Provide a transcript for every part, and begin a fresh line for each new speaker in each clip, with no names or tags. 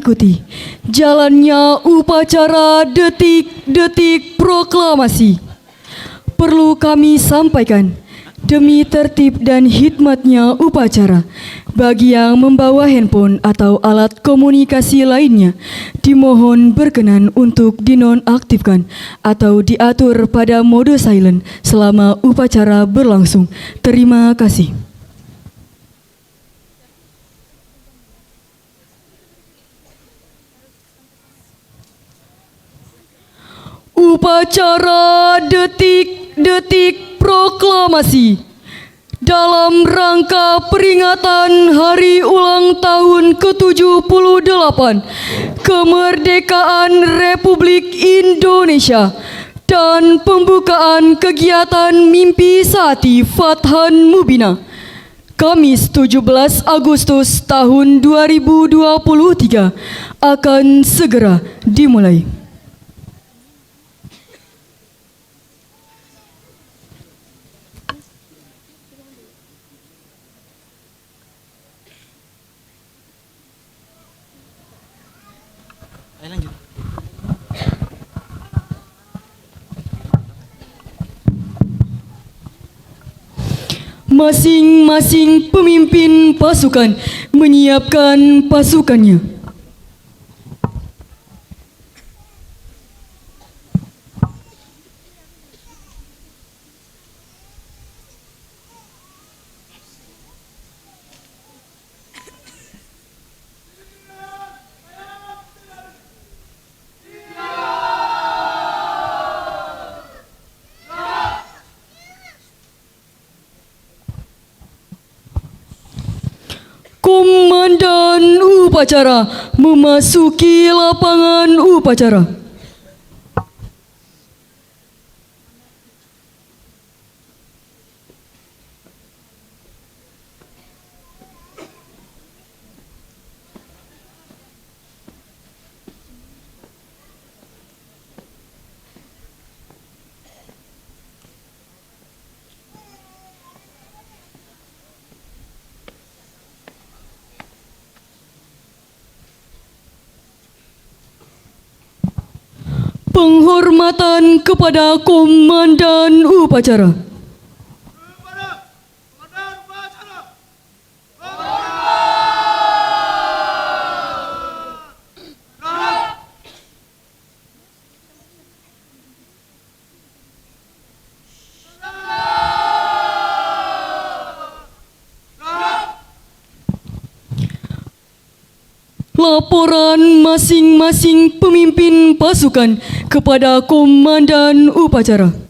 mengikuti jalannya upacara detik-detik proklamasi. Perlu kami sampaikan, demi tertib dan hikmatnya upacara, bagi yang membawa handphone atau alat komunikasi lainnya, dimohon berkenan untuk dinonaktifkan atau diatur pada mode silent selama upacara berlangsung. Terima kasih. Upacara detik-detik proklamasi dalam rangka peringatan Hari Ulang Tahun ke-78 Kemerdekaan Republik Indonesia dan pembukaan kegiatan Mimpi Sati Fathan Mubina, Kamis 17 Agustus tahun 2023 akan segera dimulai.
Lanjut.
Masing-masing pemimpin pasukan menyiapkan pasukannya. Komandan upacara memasuki lapangan upacara. Penghormatan kepada Komandan Upacara. Laporan masing-masing pemimpin pasukan kepada Komandan Upacara.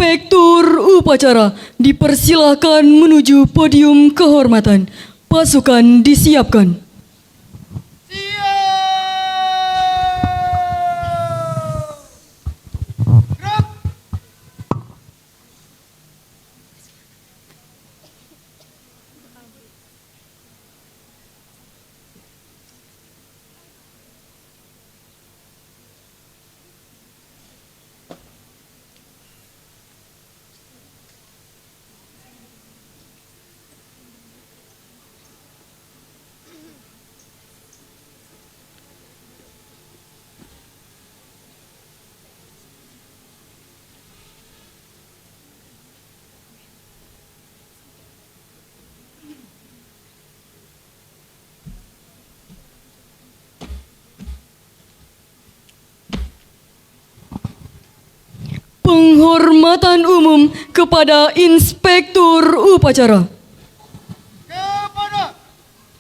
Inspektur upacara dipersilahkan menuju podium kehormatan. Pasukan disiapkan. Penghormatan umum kepada Inspektur upacara.
Kepada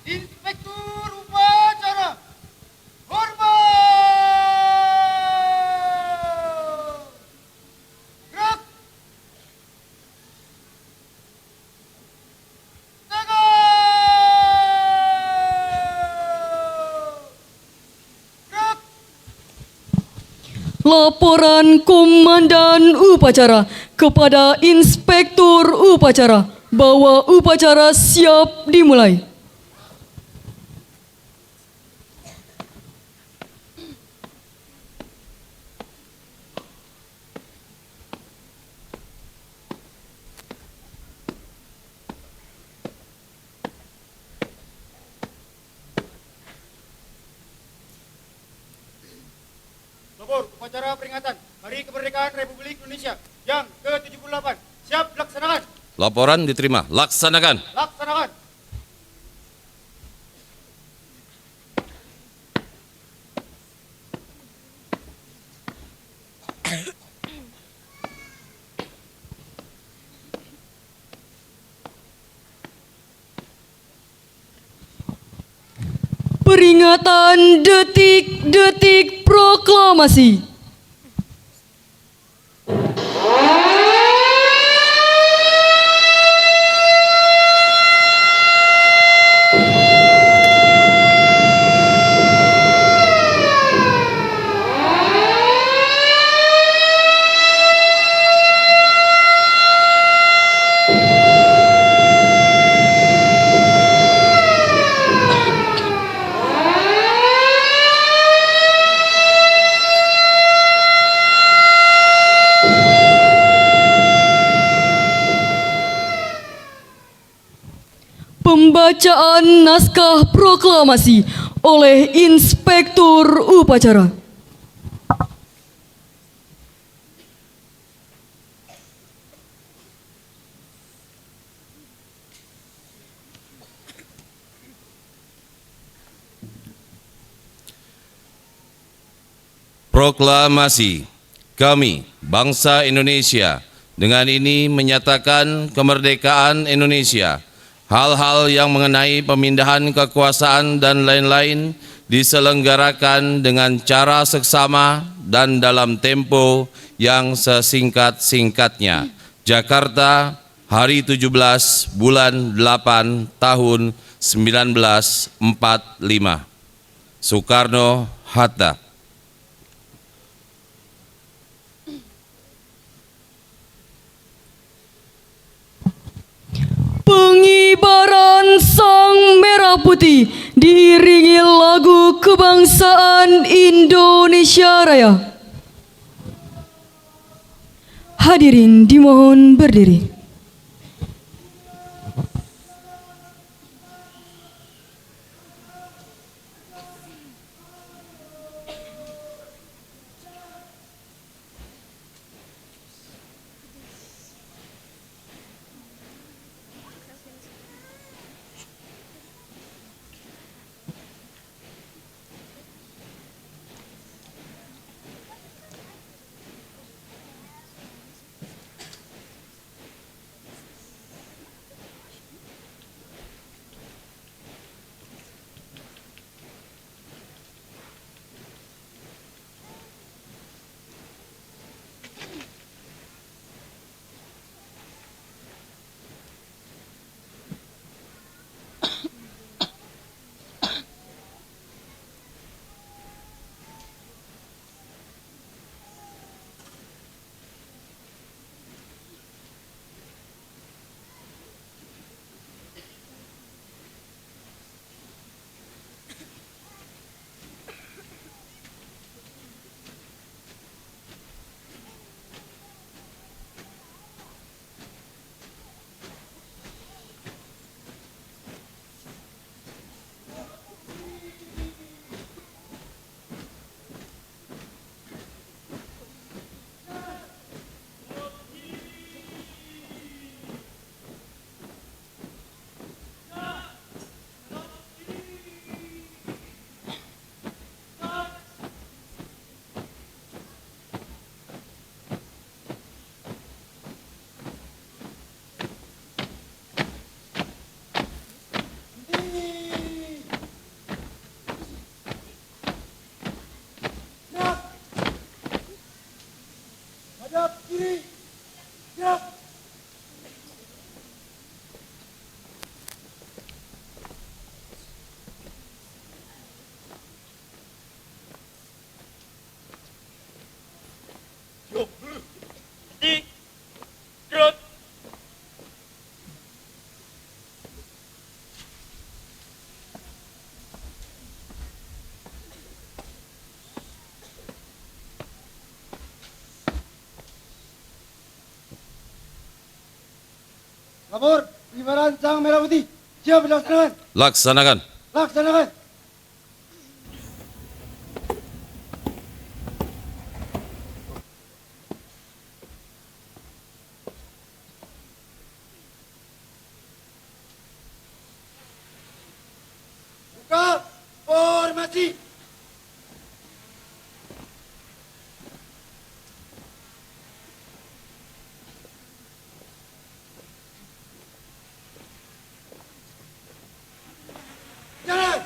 Inspektur upacara, hormat. Gerak. Gerak.
Laporan Komandan Upacara kepada Inspektur Upacara bahwa upacara siap dimulai.
Labor upacara peringatan Hari Kemerdekaan Republik Indonesia yang ke-78. Siap dilaksanakan.
Laporan diterima. Laksanakan.
Laksanakan.
Peringatan detik-detik proklamasi. Pembacaan naskah proklamasi oleh Inspektur Upacara.
Proklamasi. Kami, bangsa Indonesia, dengan ini menyatakan kemerdekaan Indonesia. Hal-hal yang mengenai pemindahan kekuasaan dan lain-lain diselenggarakan dengan cara seksama dan dalam tempo yang sesingkat-singkatnya. Jakarta, hari 17 bulan 8 tahun 1945. Soekarno-Hatta.
Pengibaran Sang Merah Putih diiringi lagu kebangsaan Indonesia Raya. Hadirin dimohon berdiri.
Lapor, pengibaran sang merah putih. Siap dilaksanakan.
Laksanakan.
Laksanakan. Buka formasi. Jalan.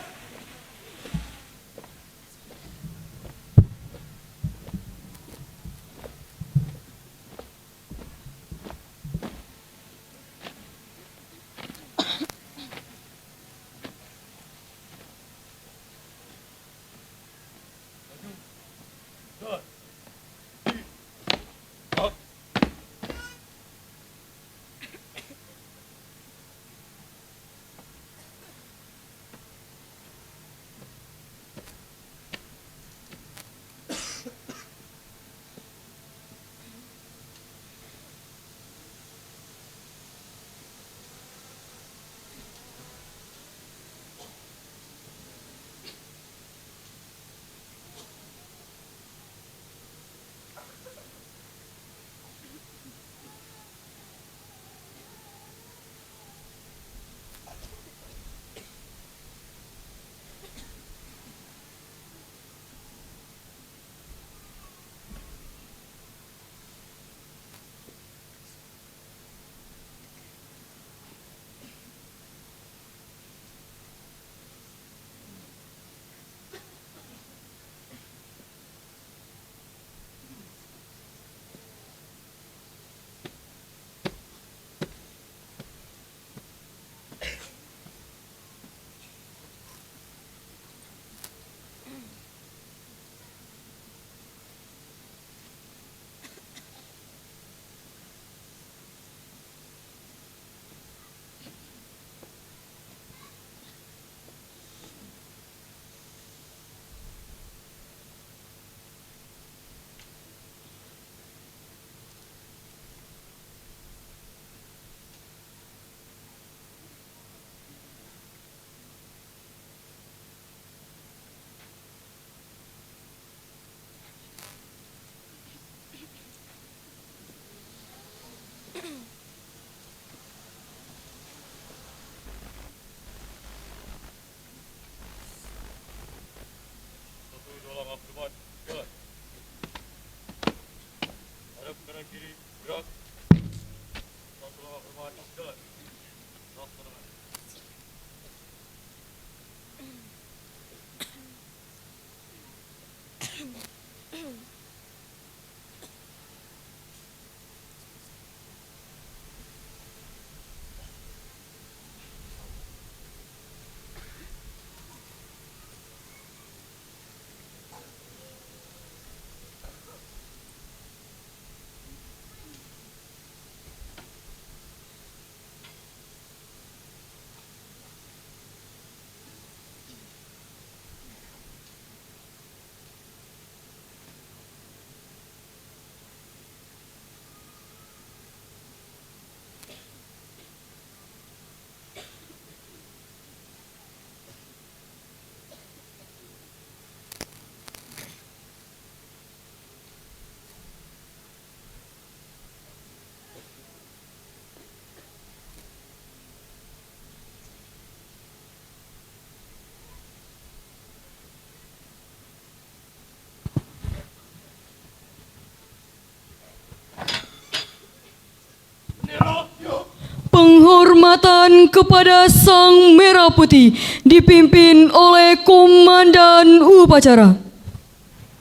Penghormatan kepada Sang Merah Putih dipimpin oleh Komandan Upacara.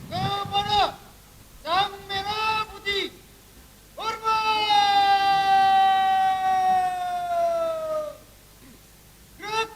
Kepada sang merah putih. Hormat. Gerak.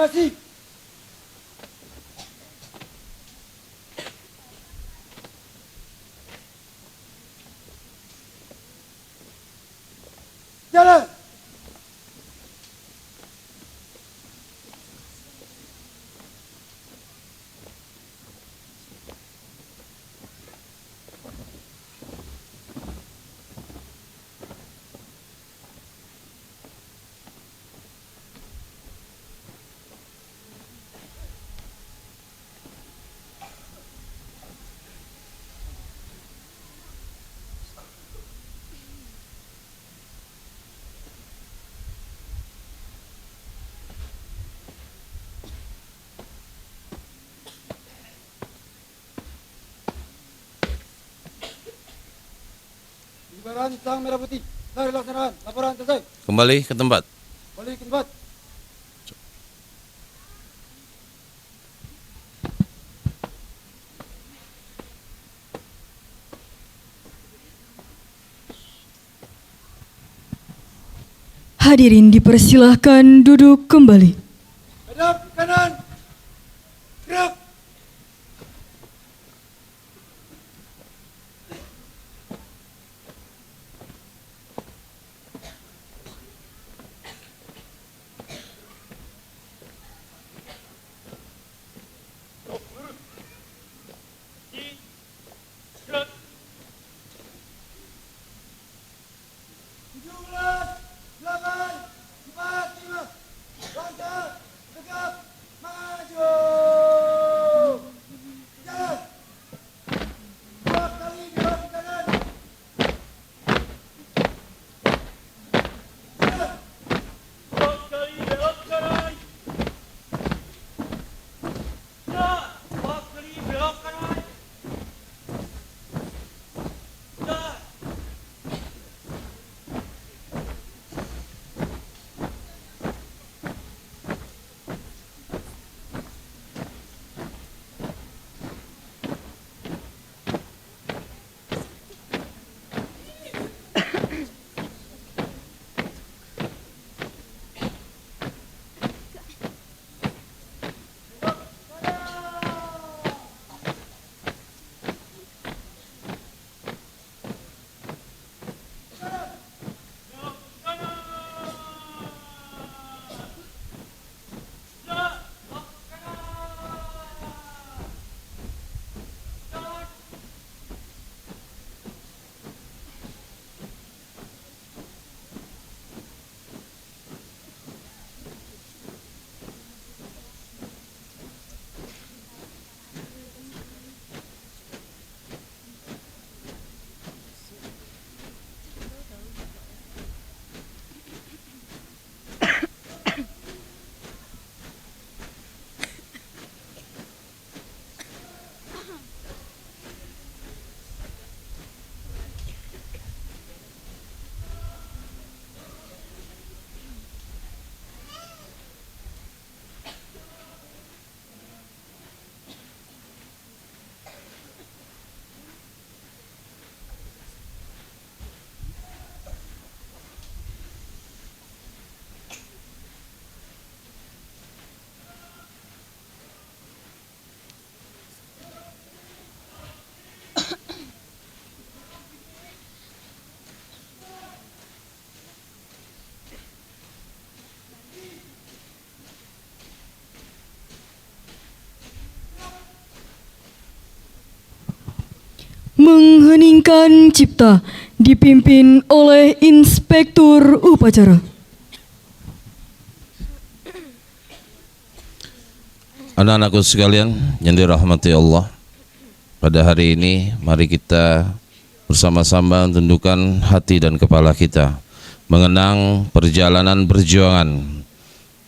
kasih. Jalan. Pengibaran sang merah putih. Selesai dilaksanakan. Laporan selesai.
Kembali ke tempat.
Balik ke tempat.
Hadirin dipersilahkan duduk kembali.
Hadap kanan. Gerak.
Mengheningkan cipta dipimpin oleh Inspektur Upacara.
Anak-anakku sekalian yang dirahmati Allah, pada hari ini mari kita bersama-sama tundukkan hati dan kepala kita mengenang perjalanan perjuangan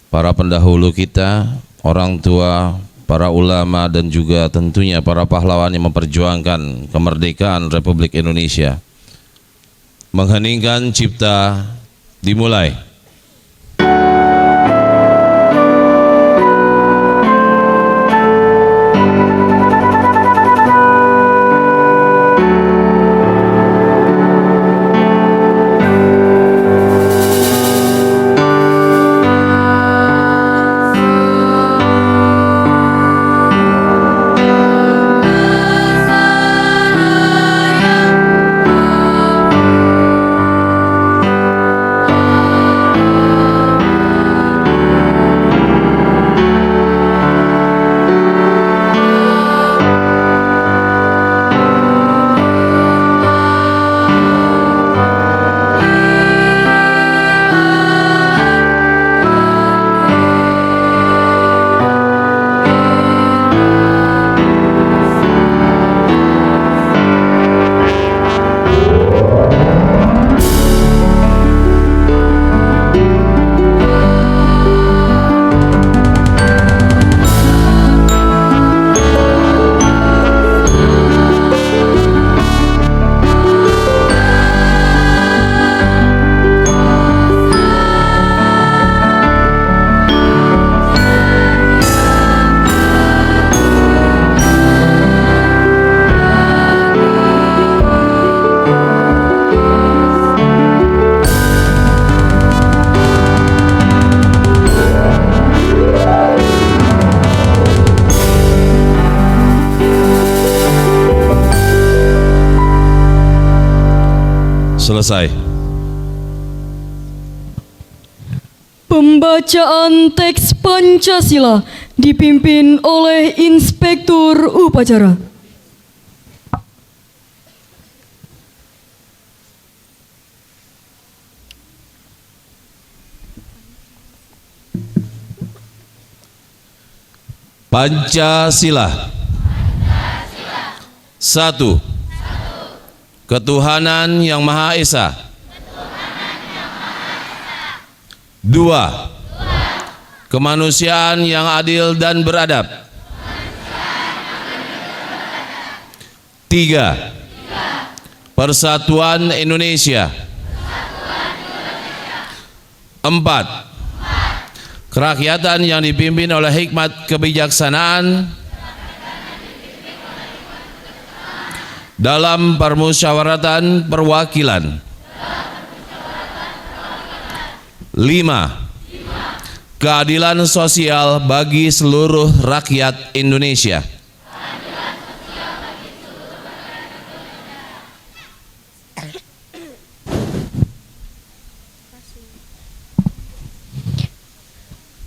para pendahulu kita, orang tua, para ulama dan juga tentunya para pahlawan yang memperjuangkan kemerdekaan Republik Indonesia. Mengheningkan cipta dimulai. Selesai.
Pembacaan teks Pancasila dipimpin oleh Inspektur Upacara.
Pancasila. Satu. Ketuhanan yang Maha Esa. Dua. Kemanusiaan yang adil dan beradab. Tiga. Persatuan Indonesia. Empat. Kerakyatan yang dipimpin oleh hikmat kebijaksanaan dalam permusyawaratan perwakilan. 5. Keadilan sosial bagi seluruh rakyat Indonesia.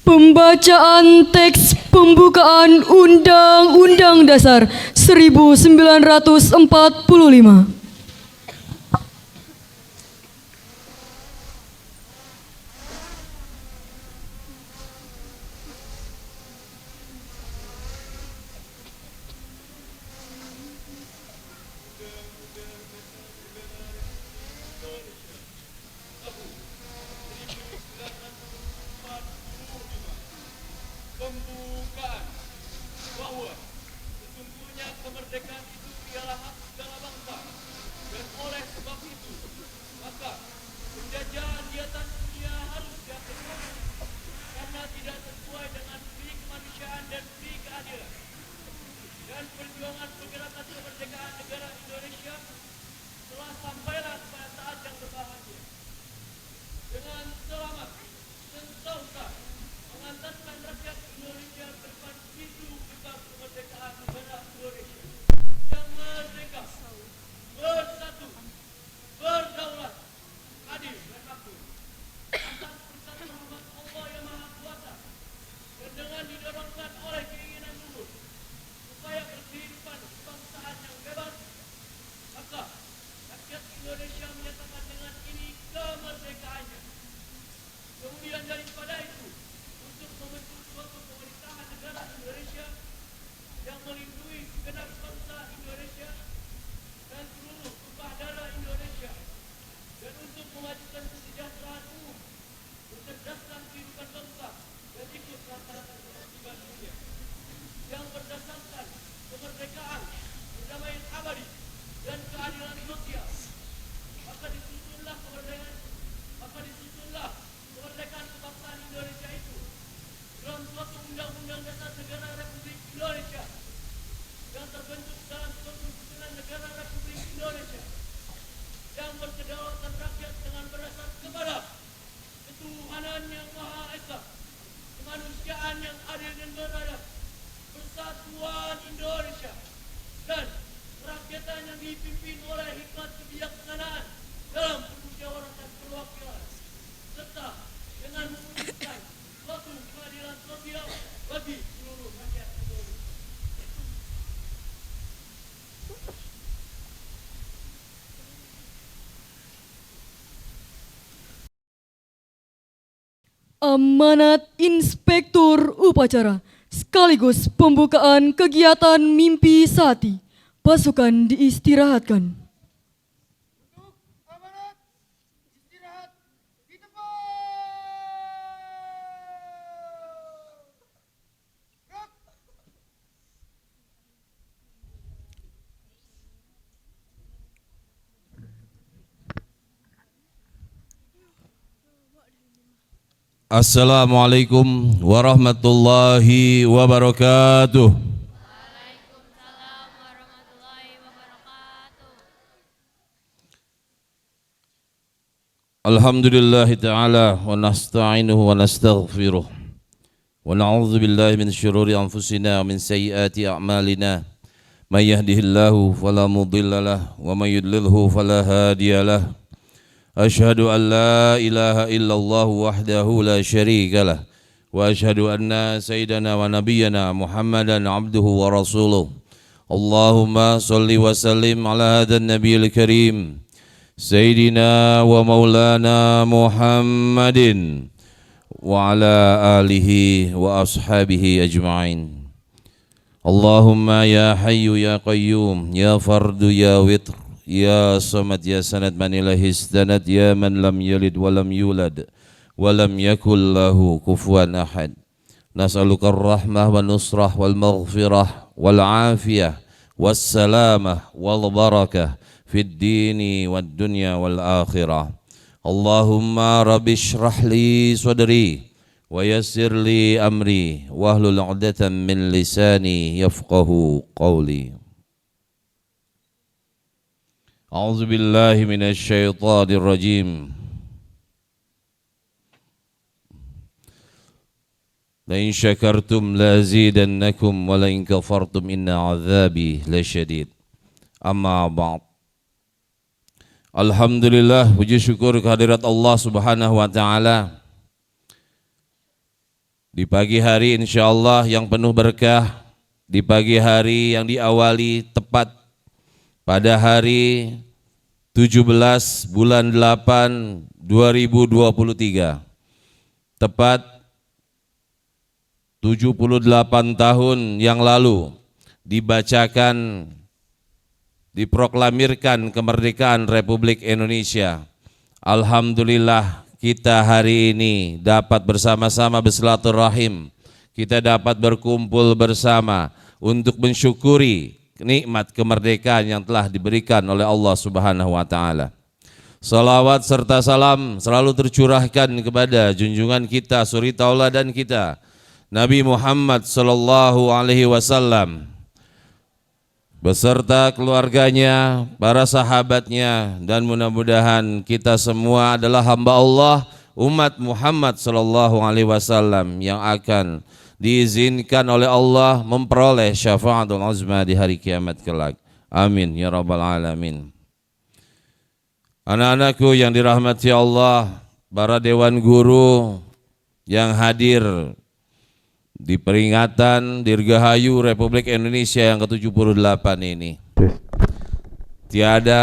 Pembacaan teks pembukaan Undang-Undang Dasar 1945.
Pembukaan bahwa sesungguhnya kemerdekaan itu ialah hak segala bangsa, dan oleh sebab itu maka penjajahan di atas dunia harus dihapuskan karena tidak sesuai dengan pri kemanusiaan dan pri keadilan, dan perjuangan pergerakan kemerdekaan negara Indonesia telah sampailah pada saat yang berbahagia dengan selamat sentosa mengantarkan rakyat Indonesia ke depan pintu gerbang kemerdekaan negara Indonesia yang merdeka, bersatu, berdaulat, adil dan makmur atas perintah rahmat Allah yang Maha Kuasa, dan dengan didorongkan oleh keinginan luhur supaya berkehidupan kebangsaan yang bebas, maka rakyat Indonesia menyatakan dengan ini kemerdekaannya. Kemudian daripada itu, untuk membentuk suatu pemerintahan negara Indonesia yang melindungi segenap bangsa Indonesia dan seluruh tumpah darah Indonesia, dan untuk memajukan kesejahteraan umum, mencerdaskan kehidupan bangsa dan ikut rata-rata ketertiban dunia yang berdasarkan kemerdekaan, perdamaian abadi dan keadilan sosial. Maka disusunlah kemerdekaan kebangsaan Indonesia itu dalam suatu undang-undang dasar negara Republik Indonesia yang terbentuk dalam suatu susunan negara Republik Indonesia yang berkedaulatan rakyat dengan berdasar kepada ketuhanan yang Maha Esa, kemanusiaan yang adil dan beradab, persatuan Indonesia, dan kerakyatan yang dipimpin oleh hikmat kebijaksanaan dalam permusyawaratan perwakilan, serta dengan mewujudkan suatu keadilan sosial bagi seluruh rakyat Indonesia.
Amanat Inspektur Upacara sekaligus pembukaan kegiatan Mimpi Sati. Pasukan diistirahatkan.
Untuk amanat, istirahat di tempat. Gerak.
Assalamualaikum warahmatullahi wabarakatuh.
Waalaikumsalam warahmatullahi wabarakatuh.
Alhamdulillahi ta'ala wa nasta'inuhu wa nastaghfiruh wa na'udzu billahi min syururi anfusina wa min sayyiati a'malina may yahdihillahu fala mudilla lahu wa may yudlilhu fala hadiya lahu أشهد أن لا إله إلا الله وحده لا شريك له وأشهد أن سيدنا ونبينا محمدا عبده ورسوله اللهم صل وسلم على هذا النبي الكريم سيدنا ومولانا محمد وعلى آله وأصحابه أجمعين اللهم يا حي يا قيوم يا فرد يا وتر يا صمد يا سند من إليه استند يا من لم يلد ولم يولد ولم يكن له كفوا أحد نسألك الرحمة والنصرة والمغفرة والعافية والسلامة والبركة في الدين والدنيا والآخرة اللهم رب اشرح لي صدري ويسر لي أمري واحلل عقدة من لساني يفقه قولي أعوذ بالله من الشيطان الرجيم لئن شكرتم لأزيدنكم ولئن كفرتم إن عذابي لشديد أما بعد Alhamdulillah, puji syukur kehadirat Allah Subhanahu wa Ta'ala. Di pagi hari insyaallah yang penuh berkah, di pagi hari yang diawali tepat pada hari 17 bulan 8 2023, tepat 78 tahun yang lalu dibacakan, diproklamirkan kemerdekaan Republik Indonesia. Alhamdulillah kita hari ini dapat bersama-sama bersilaturahim, kita dapat berkumpul bersama untuk mensyukuri nikmat kemerdekaan yang telah diberikan oleh Allah Subhanahu wa Ta'ala. Salawat serta salam selalu tercurahkan kepada junjungan kita, suri tauladan kita, Nabi Muhammad sallallahu alaihi wasallam beserta keluarganya, para sahabatnya, dan mudah-mudahan kita semua adalah hamba Allah, umat Muhammad sallallahu alaihi wasallam yang akan diizinkan oleh Allah memperoleh syafaatul uzma di hari kiamat kelak. Amin ya rabbal alamin. Anak-anakku yang dirahmati Allah, para dewan guru yang hadir di peringatan Dirgahayu Republik Indonesia yang ke-78 ini. Tiada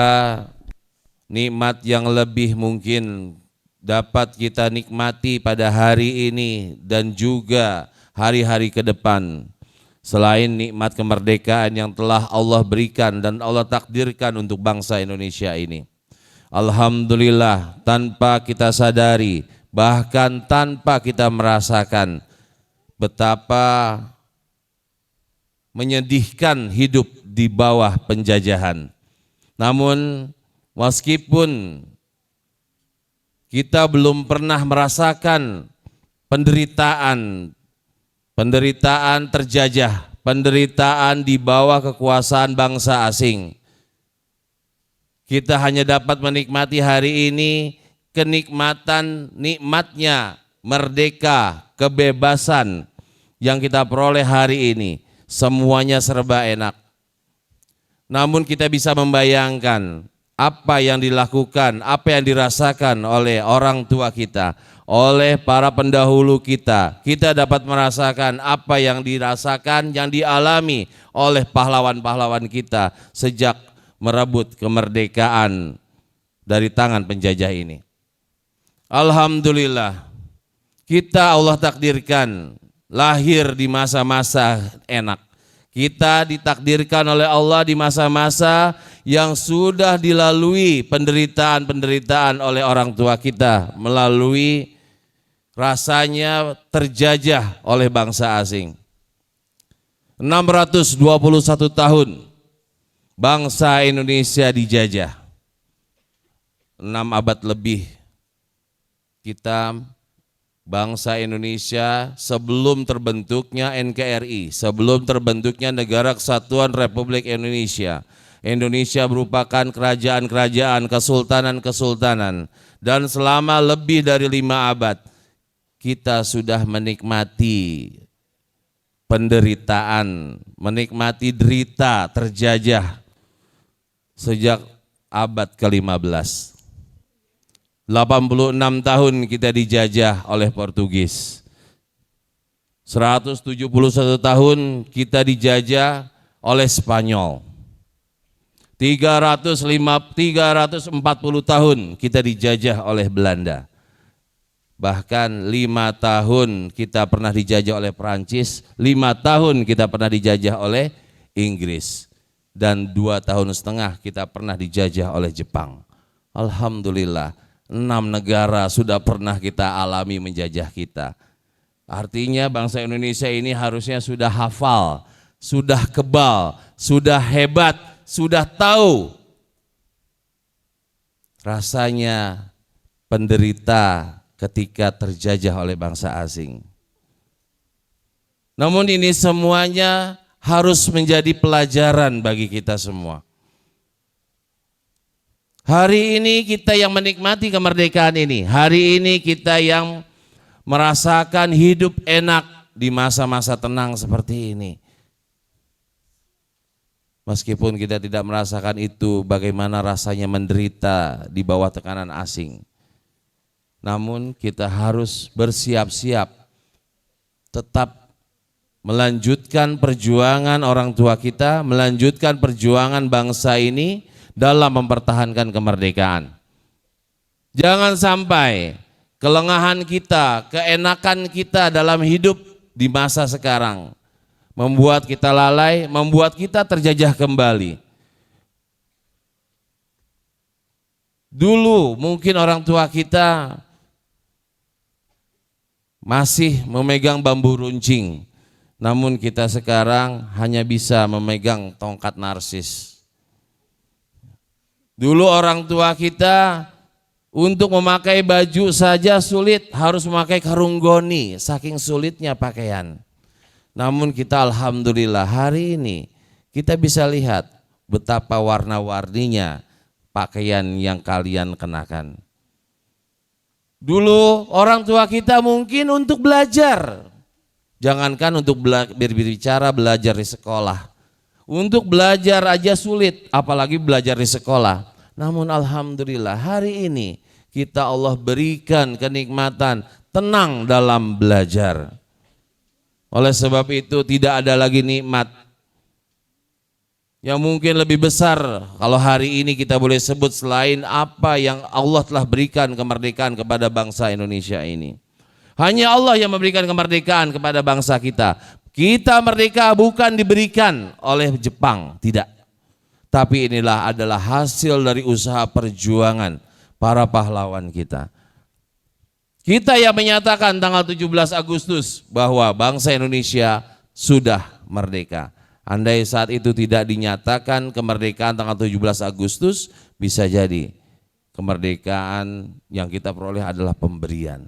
nikmat yang lebih mungkin dapat kita nikmati pada hari ini dan juga hari-hari ke depan selain nikmat kemerdekaan yang telah Allah berikan dan Allah takdirkan untuk bangsa Indonesia ini. Alhamdulillah, tanpa kita sadari, bahkan tanpa kita merasakan betapa menyedihkan hidup di bawah penjajahan. Namun meskipun kita belum pernah merasakan penderitaan terjajah, penderitaan di bawah kekuasaan bangsa asing, kita hanya dapat menikmati hari ini nikmatnya merdeka, kebebasan yang kita peroleh hari ini. Semuanya serba enak. Namun kita bisa membayangkan apa yang dilakukan, apa yang dirasakan oleh orang tua kita, oleh para pendahulu kita. Kita dapat merasakan apa yang dirasakan, yang dialami oleh pahlawan-pahlawan kita sejak merebut kemerdekaan dari tangan penjajah ini. Alhamdulillah, kita Allah takdirkan lahir di masa-masa enak. Kita ditakdirkan oleh Allah di masa-masa yang sudah dilalui penderitaan-penderitaan oleh orang tua kita, melalui rasanya terjajah oleh bangsa asing. 621 tahun bangsa Indonesia dijajah. 6 abad lebih kita bangsa Indonesia sebelum terbentuknya NKRI, sebelum terbentuknya Negara Kesatuan Republik Indonesia. Indonesia merupakan kerajaan-kerajaan, kesultanan-kesultanan, dan selama lebih dari 5 abad kita sudah menikmati penderitaan, menikmati derita terjajah sejak abad ke-15. 86 tahun kita dijajah oleh Portugis. 171 tahun kita dijajah oleh Spanyol. 340 tahun kita dijajah oleh Belanda. Bahkan 5 tahun kita pernah dijajah oleh Perancis, 5 tahun kita pernah dijajah oleh Inggris, dan 2,5 tahun kita pernah dijajah oleh Jepang. Alhamdulillah, 6 negara sudah pernah kita alami menjajah kita. Artinya bangsa Indonesia ini harusnya sudah hafal, sudah kebal, sudah hebat, sudah tahu rasanya penderita ketika terjajah oleh bangsa asing. Namun ini semuanya harus menjadi pelajaran bagi kita semua. Hari ini kita yang menikmati kemerdekaan ini, hari ini kita yang merasakan hidup enak di masa-masa tenang seperti ini. Meskipun kita tidak merasakan itu, bagaimana rasanya menderita di bawah tekanan asing. Namun kita harus bersiap-siap tetap melanjutkan perjuangan orang tua kita, melanjutkan perjuangan bangsa ini dalam mempertahankan kemerdekaan. Jangan sampai kelengahan kita, keenakan kita dalam hidup di masa sekarang membuat kita lalai, membuat kita terjajah kembali. Dulu mungkin orang tua kita masih memegang bambu runcing, namun kita sekarang hanya bisa memegang tongkat narsis. Dulu orang tua kita untuk memakai baju saja sulit, harus memakai karung goni, saking sulitnya pakaian. Namun kita alhamdulillah hari ini kita bisa lihat betapa warna-warninya pakaian yang kalian kenakan. Dulu orang tua kita mungkin untuk belajar, jangankan untuk berbicara, belajar di sekolah. Untuk belajar aja sulit, apalagi belajar di sekolah. Namun alhamdulillah hari ini kita Allah berikan kenikmatan tenang dalam belajar. Oleh sebab itu tidak ada lagi nikmat yang mungkin lebih besar kalau hari ini kita boleh sebut selain apa yang Allah telah berikan kemerdekaan kepada bangsa Indonesia ini. Hanya Allah yang memberikan kemerdekaan kepada bangsa kita. Kita merdeka bukan diberikan oleh Jepang, tidak. Tapi inilah adalah hasil dari usaha perjuangan para pahlawan kita. Kita yang menyatakan tanggal 17 Agustus bahwa bangsa Indonesia sudah merdeka. Andai saat itu tidak dinyatakan kemerdekaan tanggal 17 Agustus, bisa jadi kemerdekaan yang kita peroleh adalah pemberian.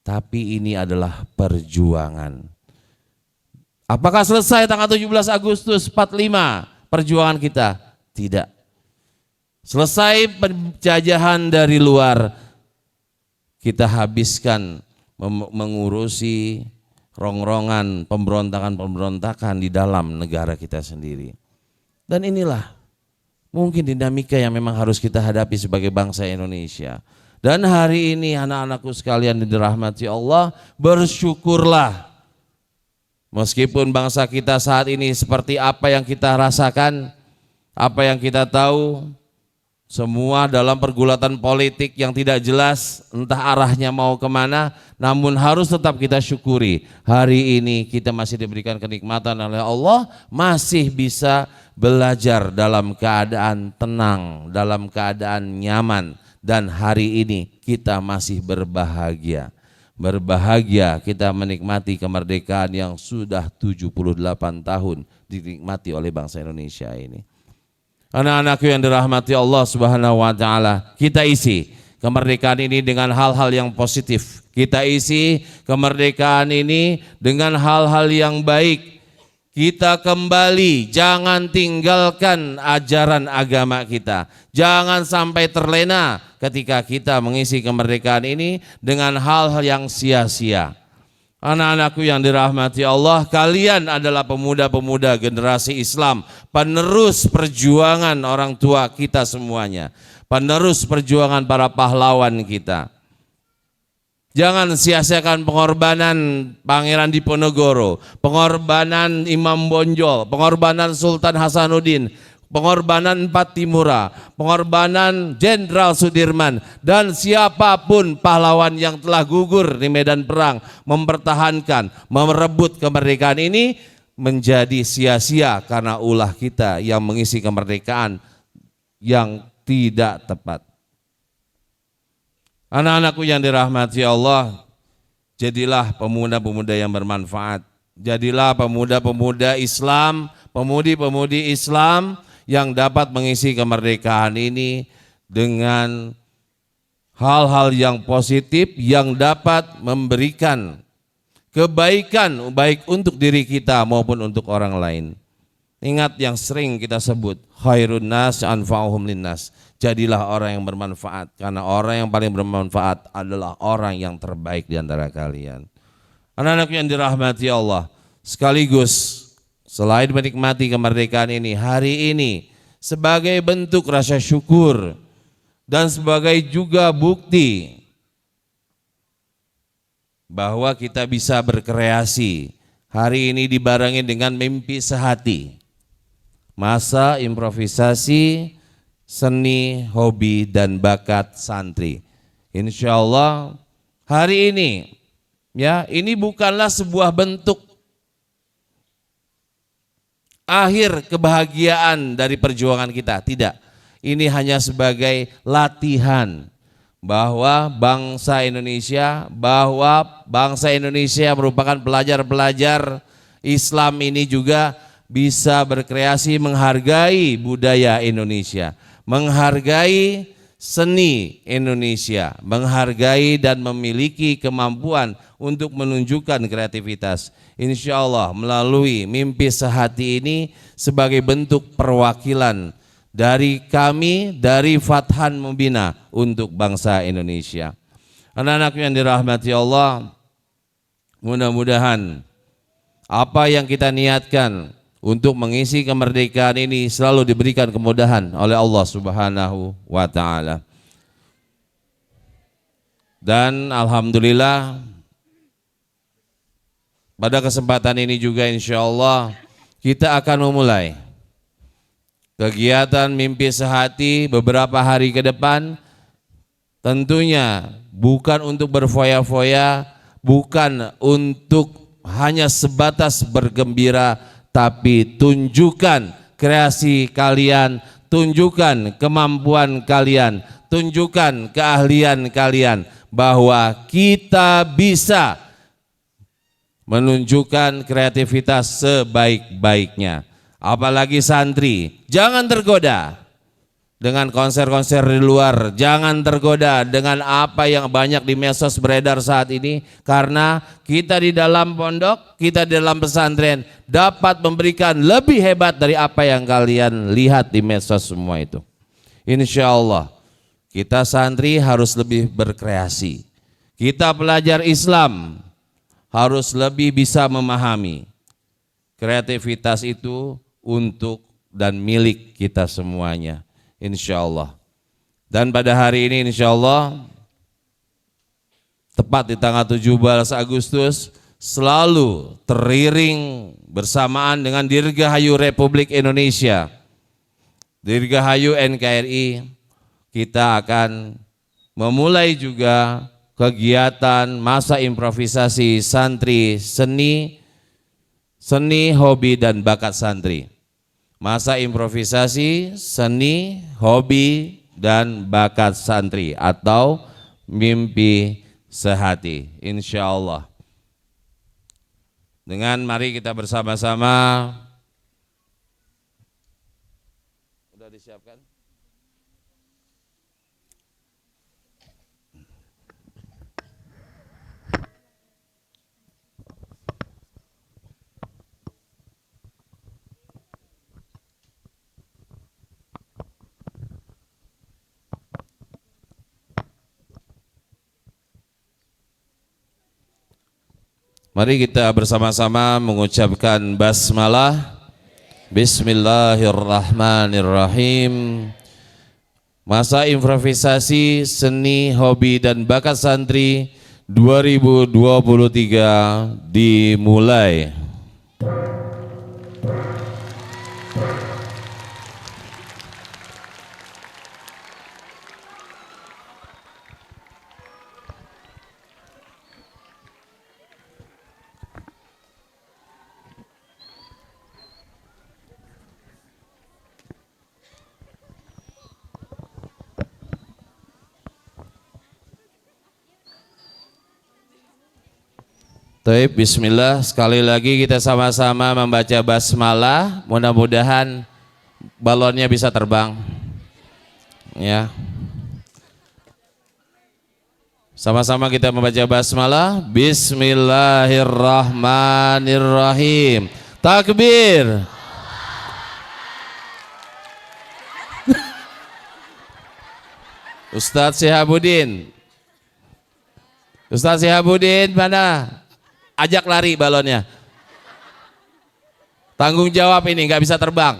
Tapi ini adalah perjuangan. Apakah selesai tanggal 17 Agustus 45 perjuangan kita? Tidak. Selesai penjajahan dari luar, kita habiskan mengurusi rongrongan pemberontakan-pemberontakan di dalam negara kita sendiri. Dan inilah mungkin dinamika yang memang harus kita hadapi sebagai bangsa Indonesia. Dan hari ini anak-anakku sekalian yang dirahmati Allah, bersyukurlah. Meskipun bangsa kita saat ini seperti apa yang kita rasakan, apa yang kita tahu, semua dalam pergulatan politik yang tidak jelas, entah arahnya mau kemana, namun harus tetap kita syukuri. Hari ini kita masih diberikan kenikmatan oleh Allah, masih bisa belajar dalam keadaan tenang, dalam keadaan nyaman. Dan hari ini kita masih berbahagia. Berbahagia kita menikmati kemerdekaan yang sudah 78 tahun dinikmati oleh bangsa Indonesia ini. Anak-anakku yang dirahmati Allah Subhanahu wa taala, kita isi kemerdekaan ini dengan hal-hal yang positif. Kita isi kemerdekaan ini dengan hal-hal yang baik. Kita kembali, jangan tinggalkan ajaran agama kita. Jangan sampai terlena ketika kita mengisi kemerdekaan ini dengan hal-hal yang sia-sia. Anak-anakku yang dirahmati Allah, kalian adalah pemuda-pemuda generasi Islam, penerus perjuangan orang tua kita semuanya, penerus perjuangan para pahlawan kita. Jangan sia-siakan pengorbanan Pangeran Diponegoro, pengorbanan Imam Bonjol, pengorbanan Sultan Hasanuddin, pengorbanan Empat Timura, pengorbanan Jenderal Sudirman, dan siapapun pahlawan yang telah gugur di medan perang mempertahankan, merebut kemerdekaan ini menjadi sia-sia karena ulah kita yang mengisi kemerdekaan yang tidak tepat. Anak-anakku yang dirahmati Allah, jadilah pemuda-pemuda yang bermanfaat. Jadilah pemuda-pemuda Islam, pemudi-pemudi Islam yang dapat mengisi kemerdekaan ini dengan hal-hal yang positif yang dapat memberikan kebaikan baik untuk diri kita maupun untuk orang lain. Ingat yang sering kita sebut, khairun nas anfa'uhum linnas. Jadilah orang yang bermanfaat, karena orang yang paling bermanfaat adalah orang yang terbaik di antara kalian. Anak-anak yang dirahmati Allah, sekaligus selain menikmati kemerdekaan ini, hari ini sebagai bentuk rasa syukur dan sebagai juga bukti bahwa kita bisa berkreasi. Hari ini dibarengi dengan mimpi sehati, masa improvisasi, seni, hobi, dan bakat santri. Insya Allah hari ini, ya, ini bukanlah sebuah bentuk akhir kebahagiaan dari perjuangan kita, tidak. Ini hanya sebagai latihan bahwa bangsa Indonesia merupakan pelajar-pelajar Islam ini juga bisa berkreasi, menghargai budaya Indonesia, menghargai seni Indonesia, menghargai dan memiliki kemampuan untuk menunjukkan kreativitas. Insya Allah melalui mimpi sehati ini sebagai bentuk perwakilan dari kami, dari Fathan Membina untuk bangsa Indonesia. Anak-anak yang dirahmati Allah, mudah-mudahan apa yang kita niatkan untuk mengisi kemerdekaan ini selalu diberikan kemudahan oleh Allah Subhanahu wa ta'ala. Dan alhamdulillah pada kesempatan ini juga insya Allah kita akan memulai kegiatan mimpi sehati beberapa hari ke depan. Tentunya bukan untuk berfoya-foya, bukan untuk hanya sebatas bergembira, tapi tunjukkan kreasi kalian, tunjukkan kemampuan kalian, tunjukkan keahlian kalian bahwa kita bisa menunjukkan kreativitas sebaik-baiknya. Apalagi santri, jangan tergoda dengan konser-konser di luar, jangan tergoda dengan apa yang banyak di medsos beredar saat ini, karena kita di dalam pondok, kita di dalam pesantren dapat memberikan lebih hebat dari apa yang kalian lihat di medsos semua itu. Insya Allah kita santri harus lebih berkreasi, kita pelajar Islam harus lebih bisa memahami kreativitas itu untuk dan milik kita semuanya. Insya Allah. Dan pada hari ini insya Allah tepat di tanggal 17 Agustus selalu teriring bersamaan dengan Dirgahayu Republik Indonesia, Dirgahayu NKRI, kita akan memulai juga kegiatan masa improvisasi santri, seni, hobi, dan bakat santri. Masa improvisasi, seni, hobi, dan bakat santri atau mimpi sehati, insya Allah. Dengan mari kita bersama-sama, sudah disiapkan? Mari kita bersama-sama mengucapkan basmalah. Bismillahirrahmanirrahim. Masa improvisasi seni, hobi dan bakat santri 2023 dimulai. Baik, bismillah. Sekali lagi kita sama-sama membaca basmalah. Mudah-mudahan balonnya bisa terbang. Ya. Sama-sama kita membaca basmalah. Bismillahirrahmanirrahim. Takbir. Ustadz Syihabuddin. Ustadz Syihabuddin mana? Ajak lari balonnya. Tanggung jawab ini, nggak bisa terbang.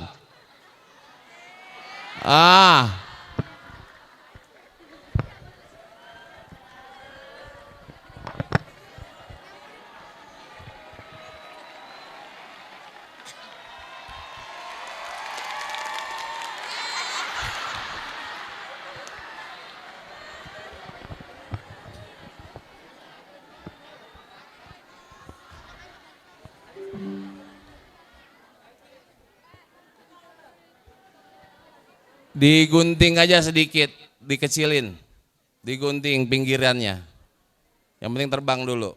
Digunting aja sedikit, dikecilin, digunting pinggirannya. Yang penting terbang dulu.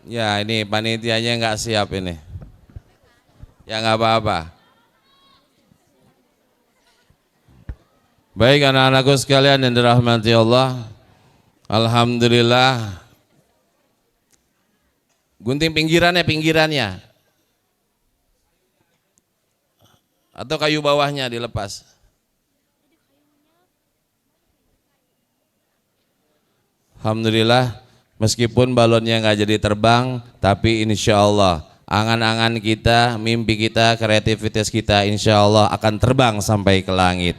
Ya ini panitianya nggak siap ini. Ya nggak apa-apa. Baik anak-anakku sekalian yang dirahmati Allah, alhamdulillah. Gunting pinggirannya. Atau kayu bawahnya dilepas. Alhamdulillah, meskipun balonnya nggak jadi terbang, tapi insya Allah angan-angan kita, mimpi kita, kreativitas kita insya Allah akan terbang sampai ke langit.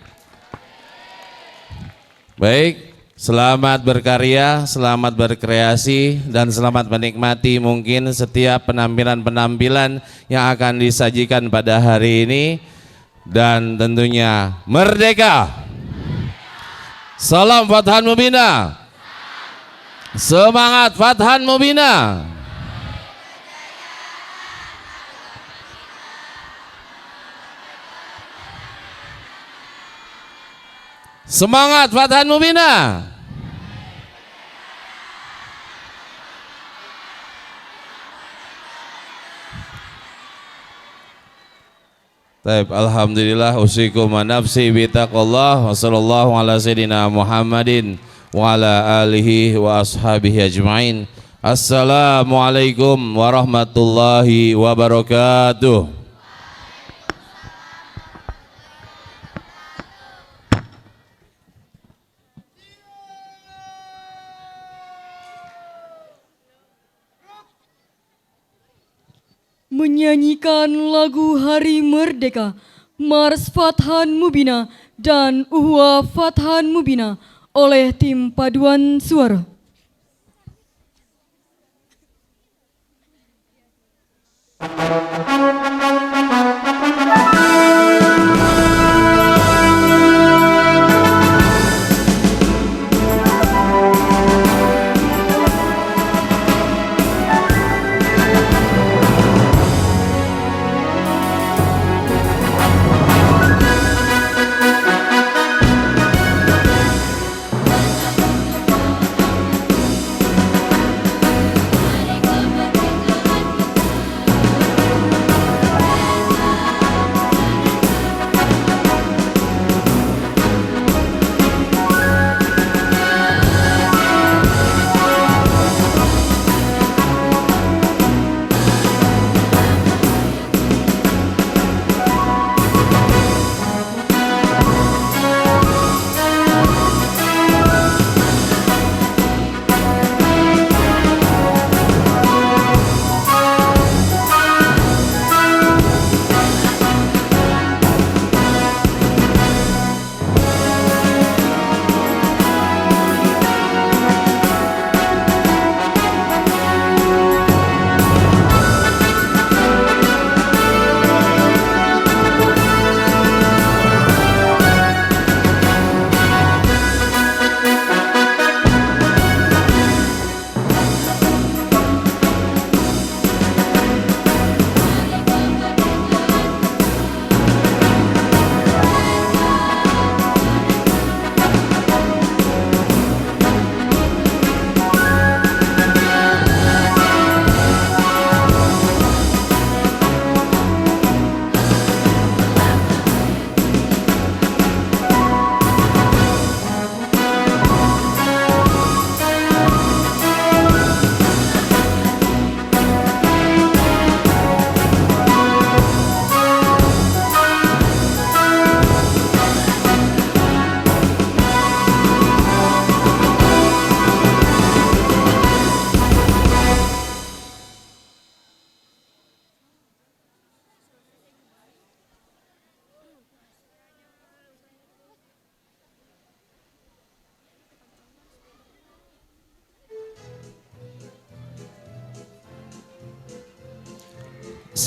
Baik, selamat berkarya, selamat berkreasi, dan selamat menikmati mungkin setiap penampilan-penampilan yang akan disajikan pada hari ini. Dan tentunya merdeka. Salam Fathan Mubina. Semangat Fathan Mubina. Semangat Fathan Mubina. Baik, alhamdulillah usikum wa nafsi bitaqallah wa sallallahu ala sayyidina Muhammadin wa ala alihi wa ashabihi ajma'in. Assalamualaikum warahmatullahi wabarakatuh.
Menyanyikan lagu Hari Merdeka, Mars Fathan Mubina dan Uhwa Fathan Mubina oleh tim paduan suara.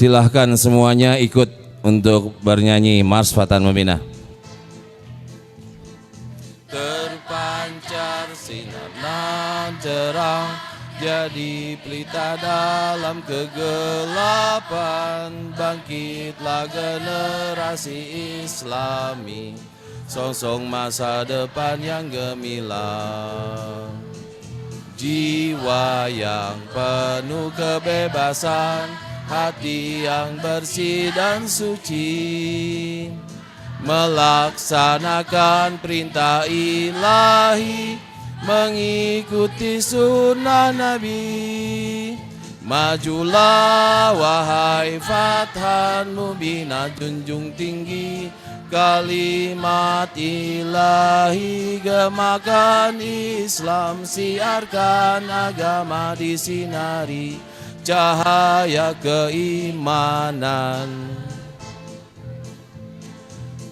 Silahkan semuanya ikut untuk bernyanyi Mars Fathan Mubinah. Terpancar sinar nan terang, jadi pelita dalam kegelapan. Bangkitlah generasi Islami, songsong masa depan yang gemilang. Jiwa yang penuh kebebasan, hati yang bersih dan suci, melaksanakan perintah ilahi, mengikuti sunnah Nabi. Majulah wahai Fathan Mubinah, junjung tinggi kalimat ilahi, gemakan Islam, siarkan agama, disinari cahaya keimanan.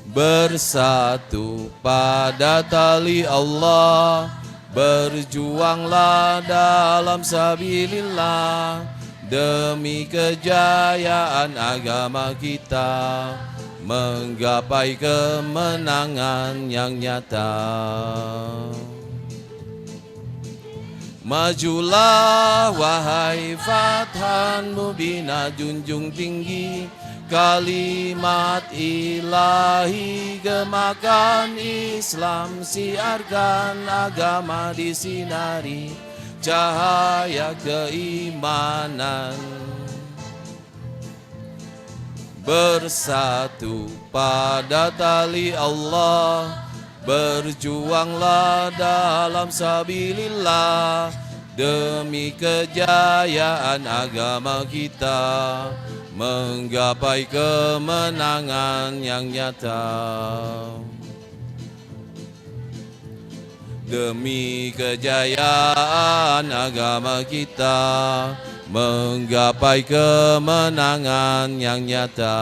Bersatu pada tali Allah, berjuanglah dalam sabilillah, demi kejayaan agama kita, menggapai kemenangan yang nyata. Majulah wahai Fathan Mubinah, junjung tinggi kalimat ilahi, gemakan Islam, siarkan agama, disinari cahaya keimanan. Bersatu pada tali Allah, berjuanglah dalam sabilillah, demi kejayaan agama kita, menggapai kemenangan yang nyata. Demi kejayaan agama kita, menggapai kemenangan yang nyata.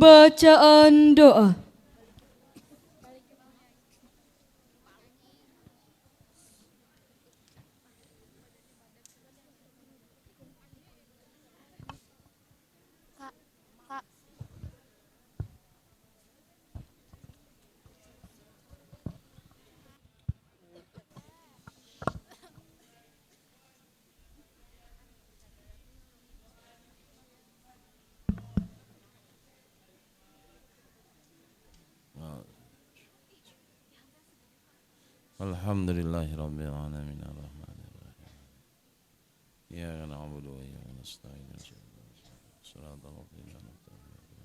Pembacaan doa.
Alhamdulillahirabbil alamin arrahmanir rahim. Iyyaka na'budu wa iyyaka nasta'in. Shiratal ladzina an'amta 'alaihim.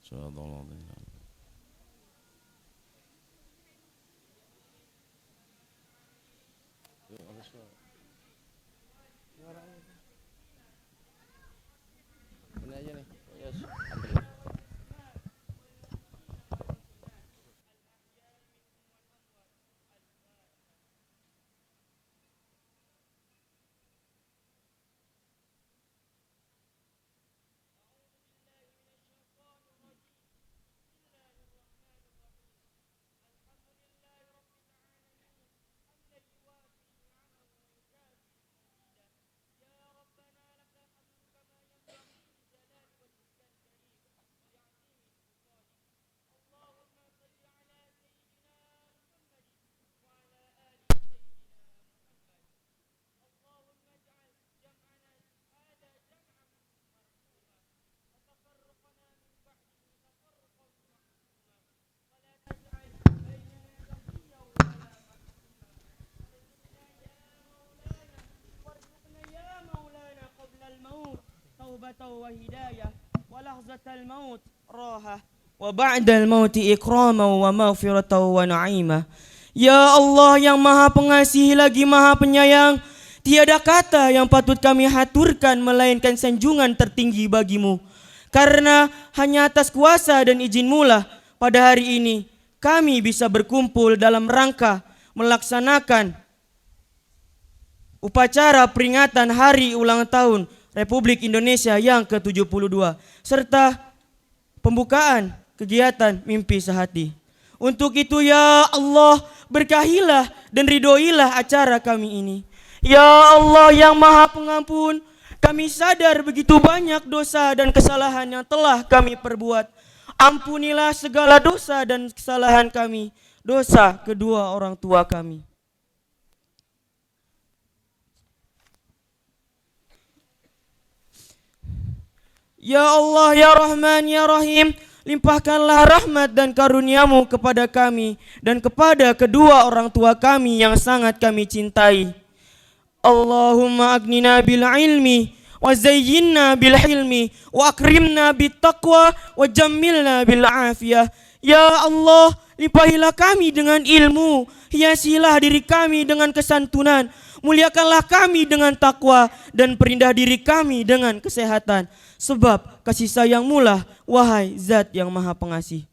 Shiratal ladzina
يا مولانا قبل الموت توبة وهداية ولحظة الموت راحة وبعد الموت إكراما ومغفرة ونعيما. Ya Allah yang maha pengasih lagi maha penyayang, tiada kata yang patut kami haturkan melainkan sanjungan tertinggi bagimu. Karena hanya atas kuasa dan izin-Mu lah pada hari ini kami bisa berkumpul dalam rangka melaksanakan upacara peringatan hari ulang tahun Republik Indonesia yang ke-72 serta pembukaan kegiatan Mimpi Sehati. Untuk itu ya Allah, berkahilah dan ridhoilah acara kami ini. Ya Allah yang maha pengampun, kami sadar begitu banyak dosa dan kesalahan yang telah kami perbuat. Ampunilah segala dosa dan kesalahan kami, dosa kedua orang tua kami. Ya Allah, ya Rahman, ya Rahim, limpahkanlah rahmat dan karunia-Mu kepada kami dan kepada kedua orang tua kami yang sangat kami cintai. Allahumma agnina bil ilmi wa zayyinna bil hilmi wa akrimna bit taqwa wa jammilna bil afiyah. Ya Allah, limpahilah kami dengan ilmu, hiasilah diri kami dengan kesantunan, muliakanlah kami dengan takwa dan perindah diri kami dengan kesehatan. Sebab kasih sayang-Mu lah, wahai Zat yang Maha Pengasih.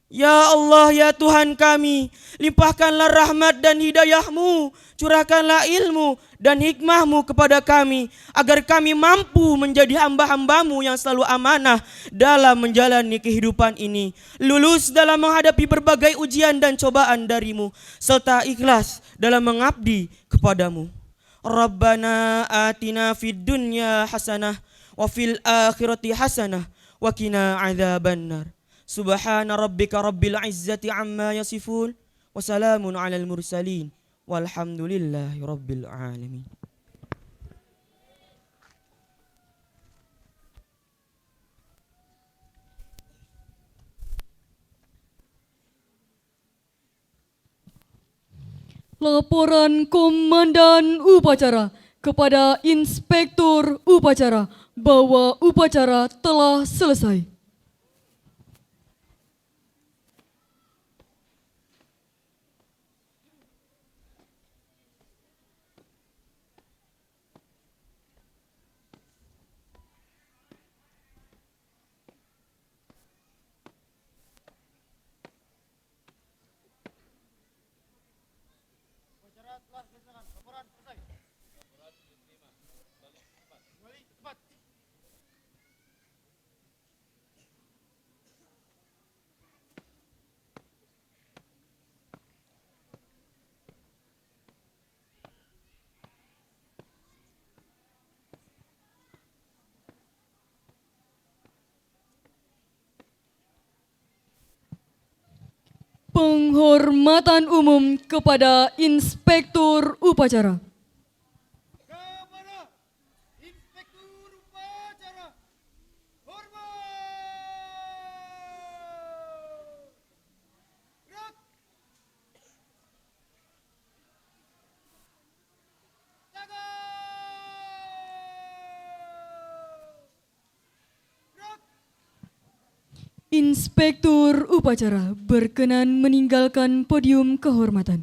Ya Allah, ya Tuhan kami, limpahkanlah rahmat dan hidayah-Mu, curahkanlah ilmu dan hikmah-Mu kepada kami, agar kami mampu menjadi hamba-hamba-Mu yang selalu amanah dalam menjalani kehidupan ini, lulus dalam menghadapi berbagai ujian dan cobaan dari-Mu, serta ikhlas dalam mengabdi kepada-Mu. Rabbana atina fid dunya hasanah wa fil akhirati hasanah wa qina adzabannar. Subhana rabbika rabbil izzati amma yasifun wa salamun alal mursalin walhamdulillahi rabbil alamin.
Laporan Komandan Upacara kepada Inspektur Upacara bahwa upacara telah selesai. Penghormatan umum kepada Inspektur Upacara.
Kepada Inspektur Upacara. Hormat. Gerak. Jaga. Gerak.
Inspektur Upacara berkenan meninggalkan podium kehormatan.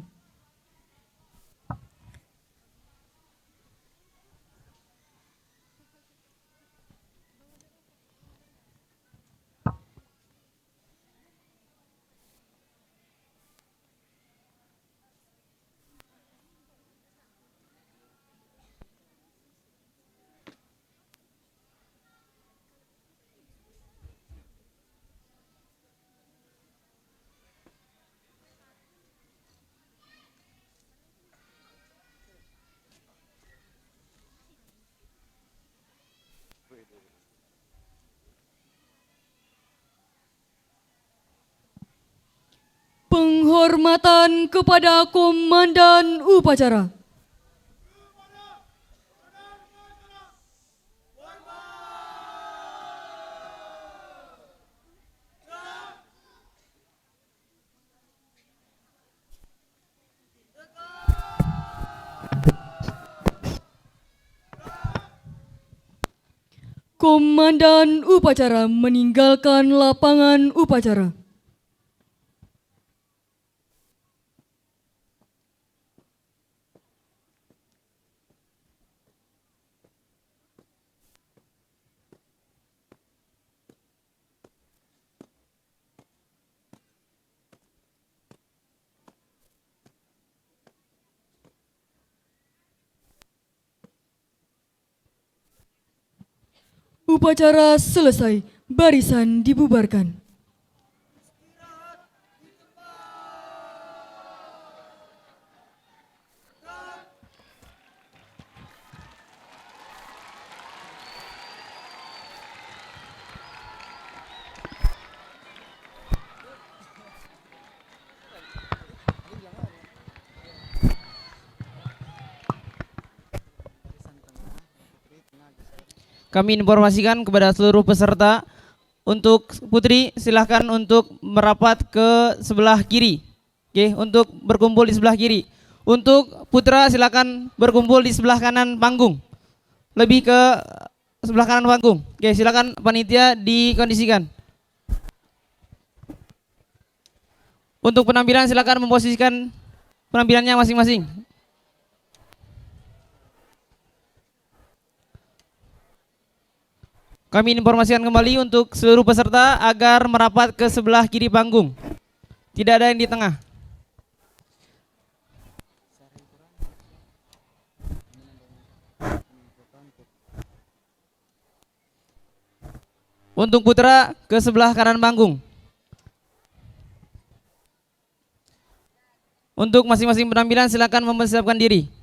Penghormatan kepada Komandan Upacara. Komandan Upacara meninggalkan lapangan upacara. Upacara selesai, barisan dibubarkan.
Kami informasikan kepada seluruh peserta, untuk putri silahkan untuk merapat ke sebelah kiri. Oke, untuk berkumpul di sebelah kiri. Untuk putra silakan berkumpul di sebelah kanan panggung. Lebih ke sebelah kanan panggung. Oke, silakan panitia dikondisikan. Untuk penampilan silakan memposisikan penampilannya masing-masing. Kami informasikan kembali untuk seluruh peserta agar merapat ke sebelah kiri panggung. Tidak ada yang di tengah. Untuk putra ke sebelah kanan panggung. Untuk masing-masing penampilan silakan mempersiapkan diri.